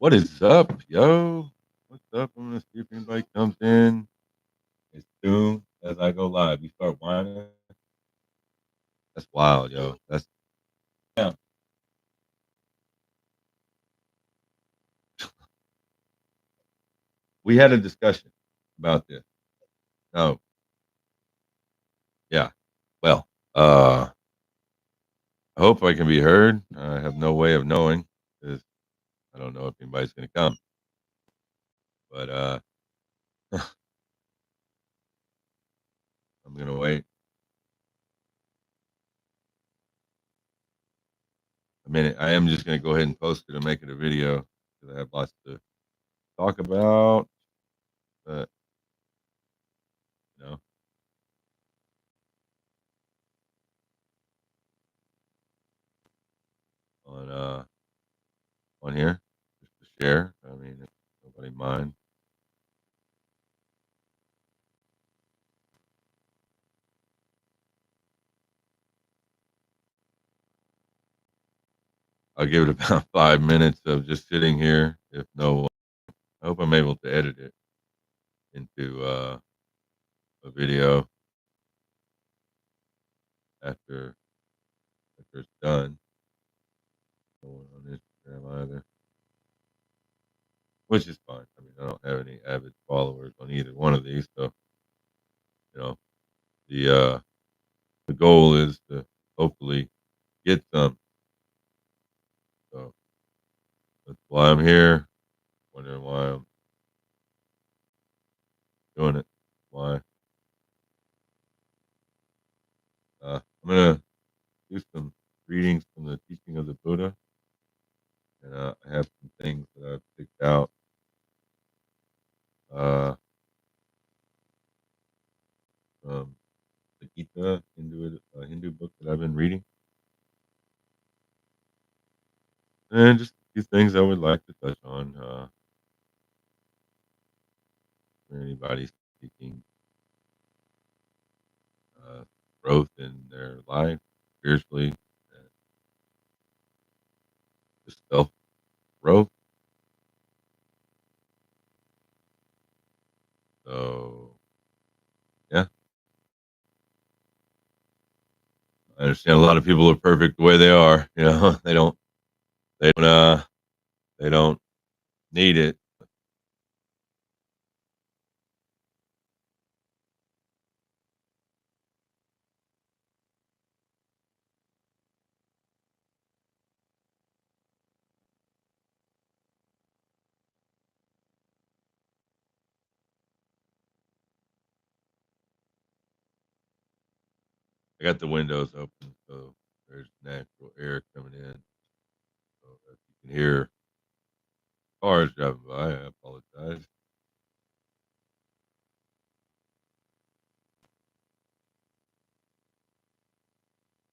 What is up, yo? What's up? I'm gonna see if anybody comes in as soon as I go live. You start whining. That's wild, yo. That's yeah. We had a discussion about this. No, yeah. Well, I hope I can be heard. I have no way of knowing because I don't know if anybody's gonna come. But I'm gonna wait a minute. I am just gonna go ahead and post it and make it a video because I have lots to talk about. But you know, on on here just to share. I mean, if nobody mind. I'll give it about 5 minutes of just sitting here. If no, I hope I'm able to edit it into a video after it's done. No one on Instagram either, which is fine. I mean, I don't have any avid followers on either one of these, so you know the the goal is to hopefully get some. So that's why I'm here. Wondering why I'm doing it. Why I'm gonna do some readings from the teaching of the Buddha, and I have some things that I've picked out uh, from the Gita, Hindu book that I've been reading, and just a few things I would like to touch on for anybody seeking uh, growth in their life, spiritually, and just self growth. So yeah, I understand a lot of people are perfect the way they are. You know, they don't they don't need it. I got the windows open, so there's natural air coming in. So if you can hear cars driving by, I apologize.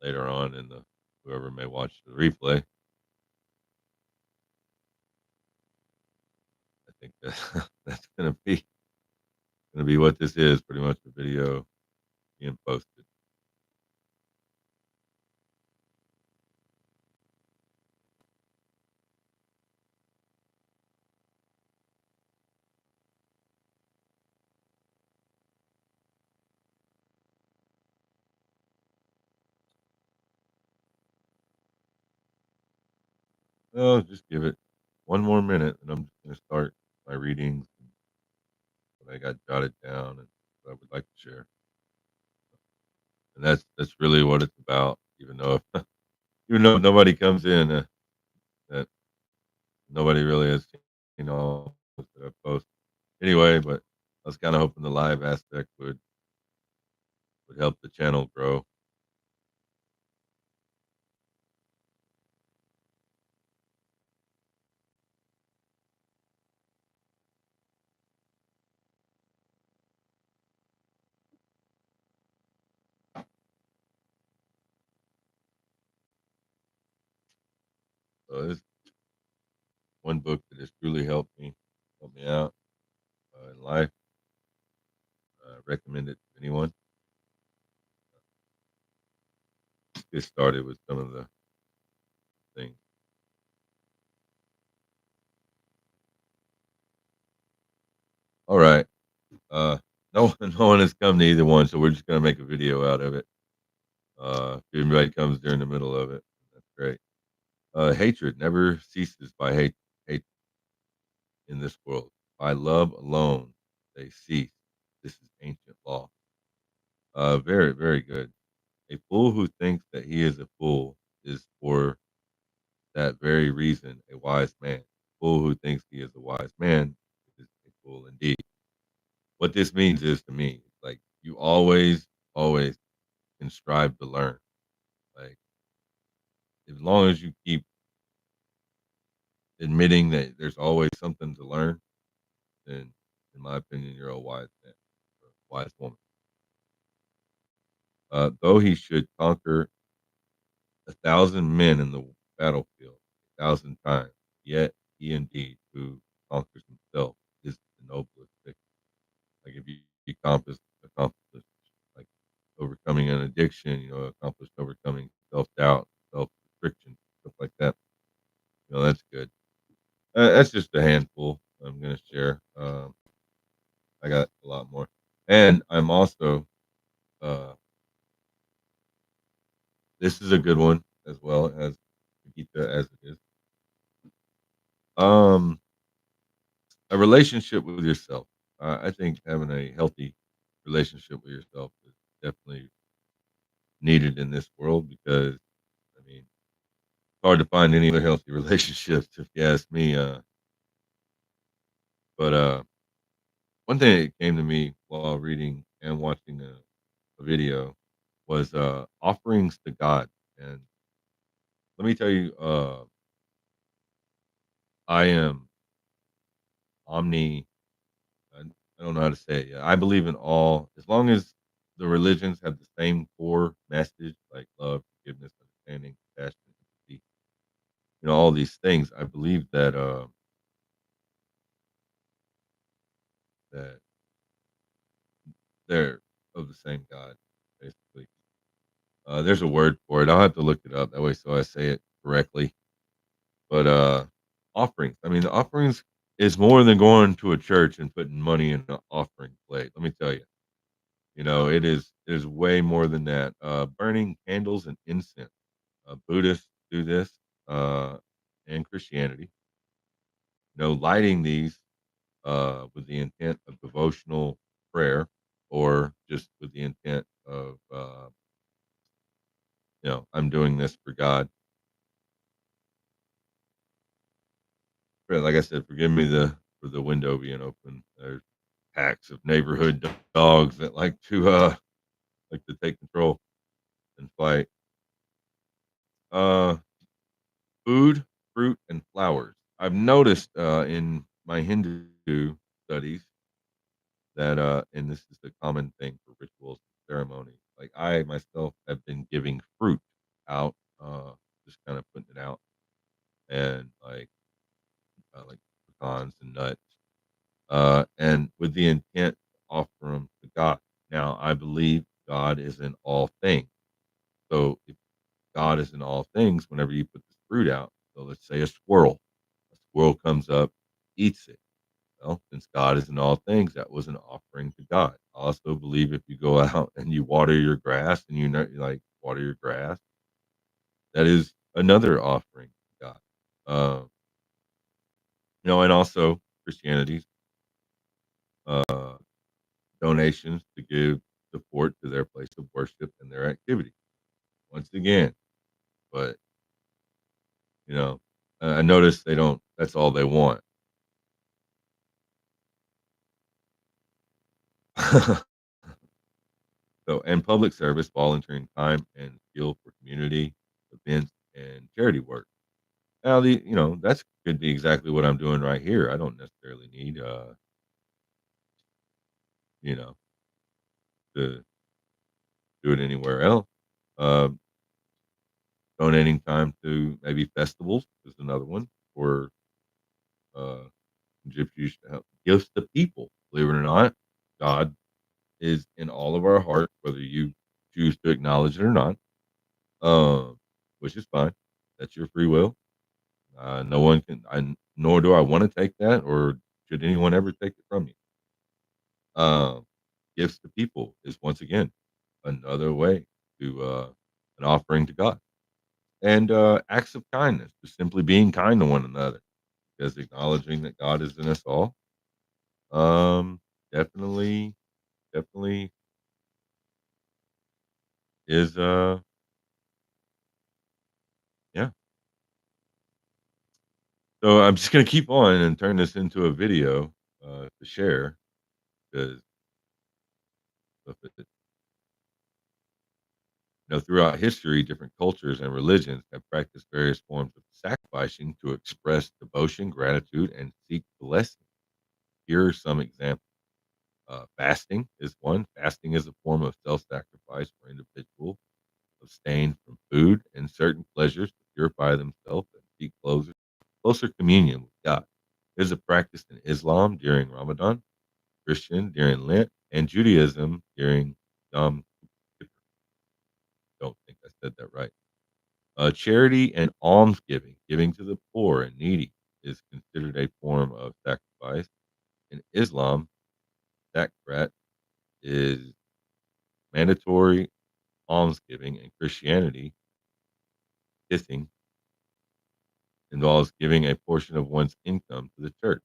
Later on in the whoever may watch the replay, I think that that's gonna be what this is, pretty much the video being posted. Oh, just give it one more minute, and I'm just gonna start my readings and what I got jotted down and what I would like to share. And that's really what it's about. Even though even though nobody comes in, that nobody really has seen all that I post anyway. But I was kind of hoping the live aspect would help the channel grow. So this one book that has truly helped me out in life. Recommend it to anyone. Get started with some of the things. All right. No, no one has come to either one, so we're just gonna make a video out of it. If anybody comes during the middle of it, that's great. Hatred never ceases by hate in this world. By love alone they cease. This is ancient law. Very, very good. A fool who thinks that he is a fool is for that very reason a wise man. A fool who thinks he is a wise man is a fool indeed. What this means is to me, like you always can strive to learn. Like as long as you keep admitting that there's always something to learn, then in my opinion, you're a wise man, or a wise woman. Though he should conquer 1,000 men in the battlefield 1,000 times, yet he indeed who conquers himself is the noblest victim. Like if you accomplish like overcoming an addiction, accomplish overcoming self doubt, self restriction, stuff like that. That's good. That's just a handful I'm gonna share. I got a lot more, and I'm also this is a good one as well as Nikita as it is. Um, a relationship with yourself. I think having a healthy relationship with yourself is definitely needed in this world because I mean it's hard to find any other healthy relationships if you ask me. But one thing that came to me while reading and watching a video was offerings to God. And let me tell you, I am omni. I, I don't know how to say it. Yet. I believe in all, as long as the religions have the same core message, like love, forgiveness, understanding, compassion, empathy, all these things. I believe that they're of the same God, basically. There's a word for it. I'll have to look it up that way so I say it correctly. But offerings. I mean, the offerings is more than going to a church and putting money in an offering plate. Let me tell you. It is way more than that. Burning candles and incense. Buddhists do this, and Christianity. Lighting these with the intent of devotional prayer, or just with the intent of I'm doing this for God. Like I said, forgive me for the window being open. There's packs of neighborhood dogs that like to take control and fight. Uh, Food, fruit, and flowers. I've noticed in my Hindu studies that, and this is a common thing for rituals and ceremonies. Like I myself have been giving fruit out, just kind of putting it out, and like pecans and nuts, and with the intent to offer them to God. Now, I believe God is in all things. So if God is in all things, whenever you put this fruit out, so let's say a squirrel comes up, eats it. Well, since God is in all things, that was an offering to God. I also believe if you go out and you water your grass and you water your grass, that is another offering to God. Uh, and also Christianity's uh, donations to give support to their place of worship and their activity. Once again, but I notice they don't. That's all they want. So, and public service, volunteering time and skill for community events and charity work. Now, that's could be exactly what I'm doing right here. I don't necessarily need, you know, to do it anywhere else. Um, Donating time to maybe festivals is another one, or uh, contributes to help gifts to people. Believe it or not, God is in all of our hearts, whether you choose to acknowledge it or not. Which is fine. That's your free will. No one can, nor do I want to take that, or should anyone ever take it from you. Uh, Gifts to people is once again another way to an offering to God. And acts of kindness, just simply being kind to one another, because acknowledging that God is in us all. Um, definitely, definitely is yeah. So I'm just gonna keep on and turn this into a video to share because throughout history, different cultures and religions have practiced various forms of sacrificing to express devotion, gratitude, and seek blessing. Here are some examples. Fasting is one. Fasting is a form of self-sacrifice for individuals abstain from food and certain pleasures to purify themselves and seek closer communion with God. It is a practice in Islam during Ramadan, Christian during Lent, and Judaism during Yom Kippur. Don't think I said that right. Charity and almsgiving, giving to the poor and needy, is considered a form of sacrifice. In Islam, zakrat is mandatory almsgiving. In Christianity, tithing involves giving a portion of one's income to the church.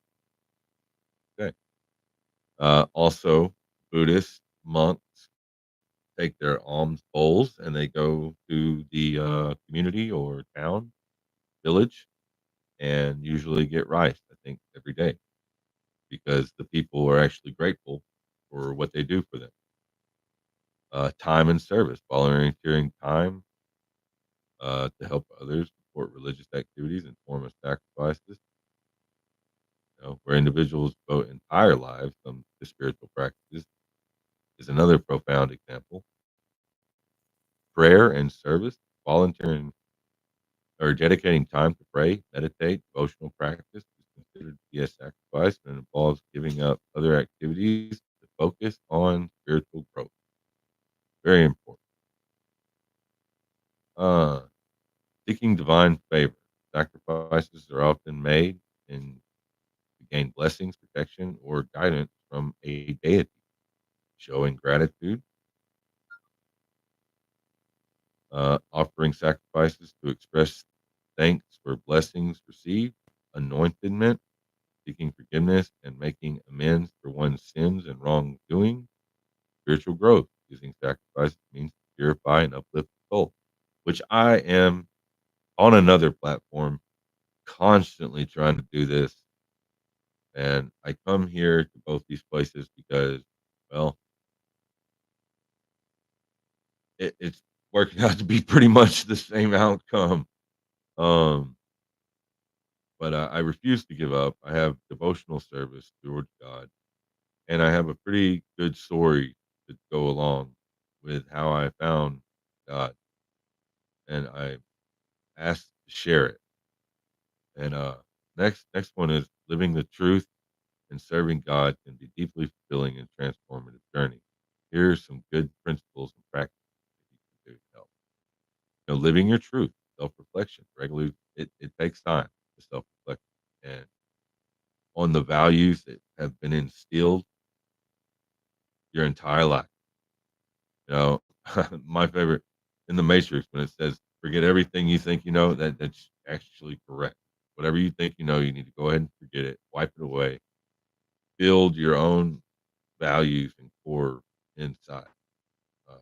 Okay. Also, Buddhist monks take their alms bowls and they go to the community or town, village, and usually get rice, I think, every day because the people are actually grateful for what they do for them. Time and service, volunteering time to help others, support religious activities and form of sacrifices, where individuals devote entire lives to spiritual practices is another profound example. Prayer and service, volunteering or dedicating time to pray, meditate, devotional practice is considered to be a sacrifice and involves giving up other activities to focus on spiritual growth. Very important. Uh, Seeking divine favor. Sacrifices are often made in to gain blessings, protection, or guidance from a deity. Showing gratitude, offering sacrifices to express thanks for blessings received, anointment, seeking forgiveness and making amends for one's sins and wrongdoing, spiritual growth, using sacrifice means to purify and uplift the soul, which I am on another platform constantly trying to do this. And I come here to both these places because, well, it's working out to be pretty much the same outcome. Um, but I refuse to give up. I have devotional service towards God, and I have a pretty good story to go along with how I found God, and I asked to share it. And next one is living the truth and serving God can be deeply fulfilling and transformative journey. Here are some good principles and practices that you can do to help. Living your truth, self-reflection, regularly. It takes time to self-reflect and on the values that have been instilled your entire life. You know, my favorite in The Matrix when it says, "Forget everything you think you know," that's actually correct. Whatever you think you know, you need to go ahead and forget it, wipe it away, build your own values and core inside. Uh,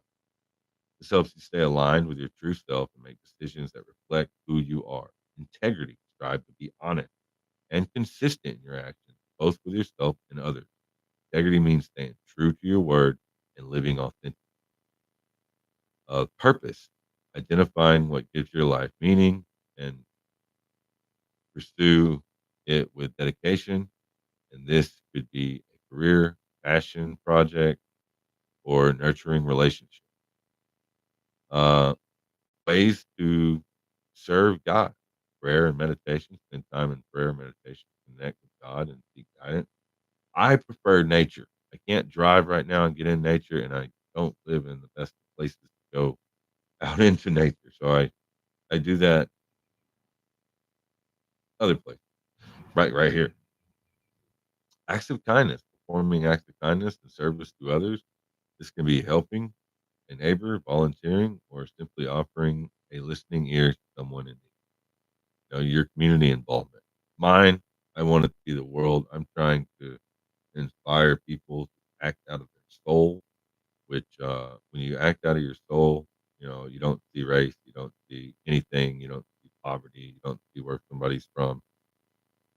this helps you stay aligned with your true self and make decisions that reflect who you are. Integrity, strive to be honest and consistent in your actions, both with yourself and others. Integrity means staying true to your word and living authentic. Purpose, identifying what gives your life meaning and pursue it with dedication. And this could be a career, passion project, or nurturing relationship. Uh, Ways to serve God, prayer and meditation, spend time in prayer and meditation, connect with God and seek guidance. I prefer nature. I can't drive right now and get in nature, and I don't live in the best places to go out into nature. So I do that other place, right here. Acts of kindness, performing acts of kindness and service to others. This can be helping a neighbor, volunteering, or simply offering a listening ear to someone in need. Your community involvement. Mine, I want it to be the world. I'm trying to inspire people to act out of their soul, which, when you act out of your soul, you don't see race, you don't see anything, you don't see poverty, you don't see where somebody's from.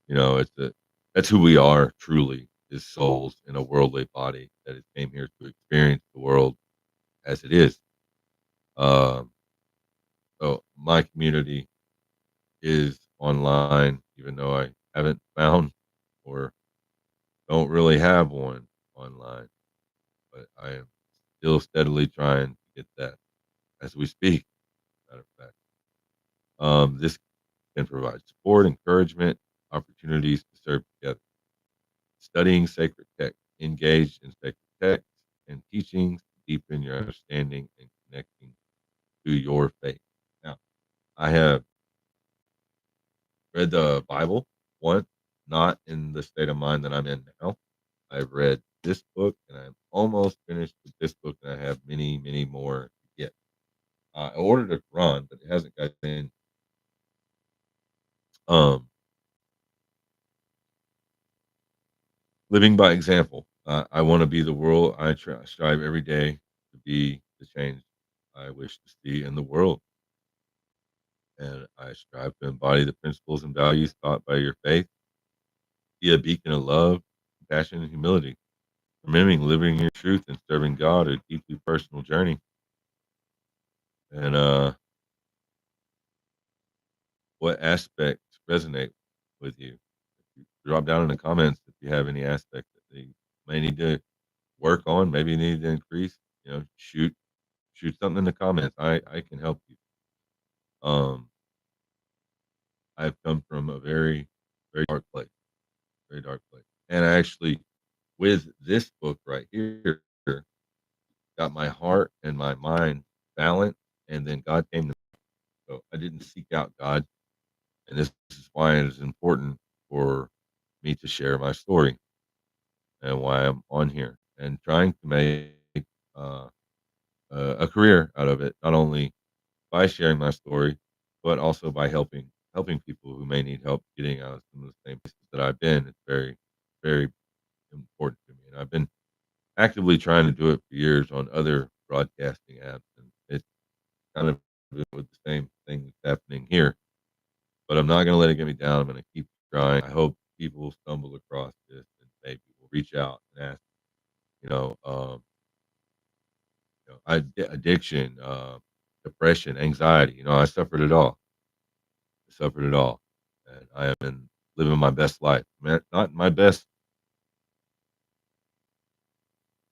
That's who we are truly, is souls in a worldly body that has came here to experience the world as it is. Um, so my community is online, even though I haven't found or don't really have one online, but I am still steadily trying to get that as we speak, matter of fact. This can provide support, encouragement, opportunities to serve together. Studying sacred text, engaged in sacred text and teachings to deepen your understanding and connecting to your faith. Now, I have read the Bible once, not in the state of mind that I'm in now. I've read this book and I'm almost finished with this book, and I have many, many more to get. I ordered a Quran, but it hasn't got in. Um, Living by example. I want to be the world. Strive every day to be the change I wish to see in the world, and I strive to embody the principles and values taught by your faith. Be a beacon of love, compassion, and humility. Remembering living your truth and serving God a deeply personal journey. And what aspects resonate with you? Drop down in the comments if you have any aspect that you may need to work on, maybe you need to increase. Shoot something in the comments. I can help you. Um, I've come from a very, very dark place, and I actually, with this book right here, got my heart and my mind balanced, and then God came to me. So I didn't seek out God, and this is why it is important for me to share my story and why I'm on here and trying to make uh, a career out of it, not only by sharing my story, but also by helping people who may need help getting out of some of the same places that I've been. It's very, very important to me, and I've been actively trying to do it for years on other broadcasting apps, and it's kind of with the same thing that's happening here. But I'm not going to let it get me down. I'm going to keep trying. I hope people stumble across this and maybe will reach out and ask. You know, um, addiction, depression, anxiety. I suffered it all. I suffered it all, and I have been living my best life. Man, not my best,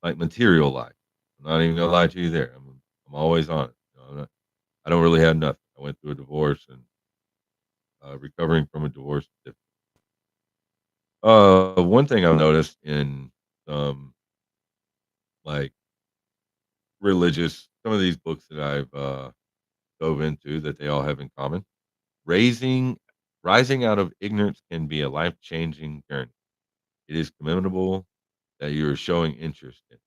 like, material life. I'm not even gonna lie to you there. I'm always honest. I don't really have nothing. I went through a divorce and recovering from a divorce. One thing I've noticed in some like some of these books that I've dove into that they all have in common. Raising Rising out of ignorance can be a life-changing journey. It is commendable that you are showing interest in.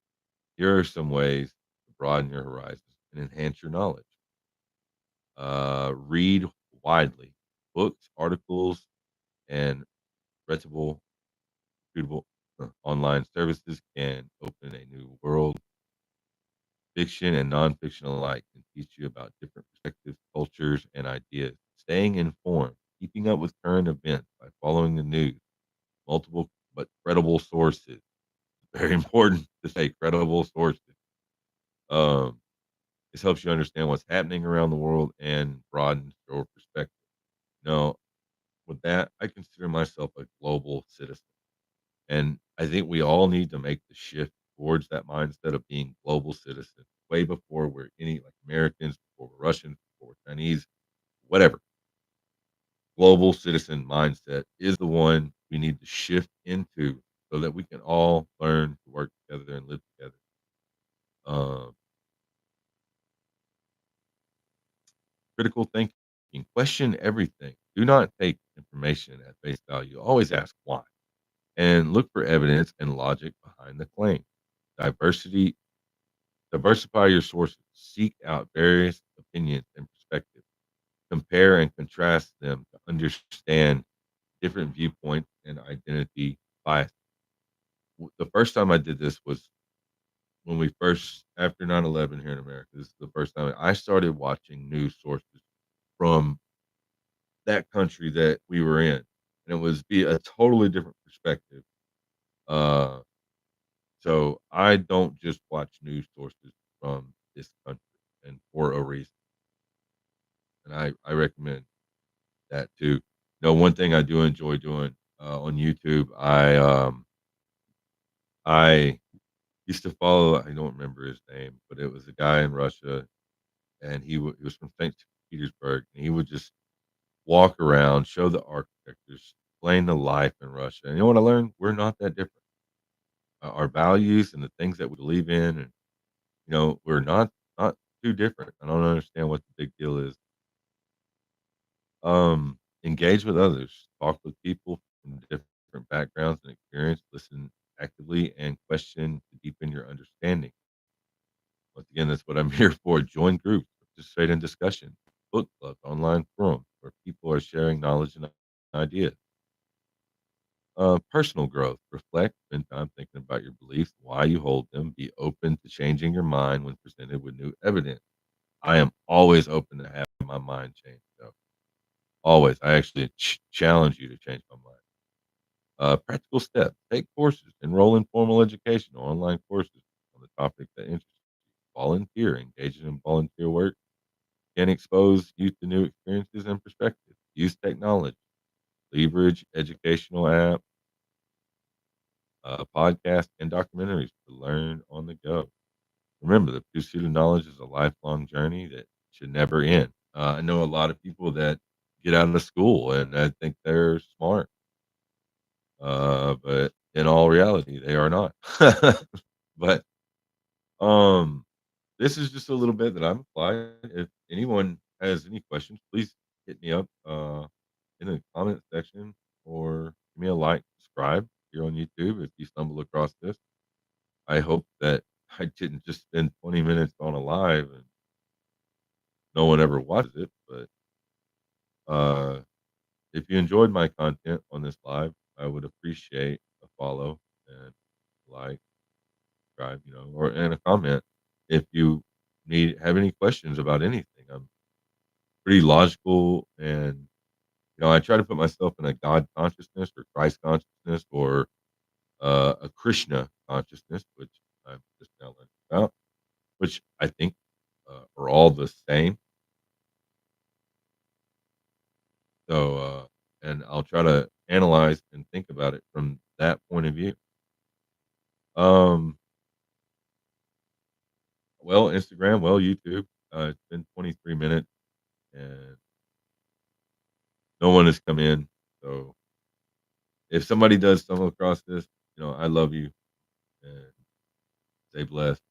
Here are some ways to broaden your horizons and enhance your knowledge. Read widely. Books, articles, and reputable, reputable online services can open a new world. Fiction and nonfiction alike can teach you about different perspectives, cultures, and ideas. Staying informed, keeping up with current events by following the news, multiple but credible sources. Very important to say credible sources. Um, this helps you understand what's happening around the world and broadens your perspective. Now, with that, I consider myself a global citizen. And I think we all need to make the shift towards that mindset of being global citizens way before we're any like Americans, before we're Russians, before we're Chinese, whatever. Global citizen mindset is the one we need to shift into so that we can all learn to work together and live together. Um, Critical thinking, question everything. Do not take information at face value. Always ask why. and look for evidence and logic behind the claim. Diversity Diversify your sources. Seek out various opinions and perspectives. Compare and contrast them to understand different viewpoints and identity bias. The first time I did this was when we first after 9/11 here in America. This is the first time I started watching news sources from that country that we were in, and it was be a totally different perspective. Uh, so I don't just watch news sources from this country, and for a reason, and I recommend that too. One thing I do enjoy doing, on YouTube, I used to follow, I don't remember his name, but it was a guy in Russia, and he was from St. Petersburg, and he would just walk around, show the architectures, explain the life in Russia, and you know what I learned? We're not that different. Our values and the things that we believe in, and, we're not too different. I don't understand what the big deal is. Engage with others, talk with people from different backgrounds and experience, listen actively, and question to deepen your understanding. Once again, that's what I'm here for. Join groups, participate in discussion, book clubs, online forums where people are sharing knowledge and ideas. Personal growth, reflect, spend time thinking about your beliefs, why you hold them, be open to changing your mind when presented with new evidence. I am always open to having my mind changed. So always, I actually challenge you to change my mind. Practical steps: take courses, enroll in formal education or online courses on the topic that interests you. Volunteer, engage in volunteer work can expose you to new experiences and perspectives. Use technology, leverage educational apps, podcasts, and documentaries to learn on the go. Remember, the pursuit of knowledge is a lifelong journey that should never end. I know a lot of people that get out of school and I think they're smart, but in all reality, they are not. But um, this is just a little bit that I'm applying. If anyone has any questions, please hit me up in the comment section or give me a like, subscribe here on YouTube if you stumble across this. I hope that I didn't just spend 20 minutes on a live and no one ever watches it. But if you enjoyed my content on this live, I would appreciate a follow and like, subscribe, or and a comment if you have any questions about anything. I'm pretty logical, and I try to put myself in a God consciousness or Christ consciousness or a Krishna consciousness, which I'm just now learning about, which I think are all the same. So, and I'll try to analyze and think about it from that point of view. Um, well, Instagram, well, YouTube. It's been 23 minutes, and no one has come in. So, if somebody does stumble across this, I love you and stay blessed.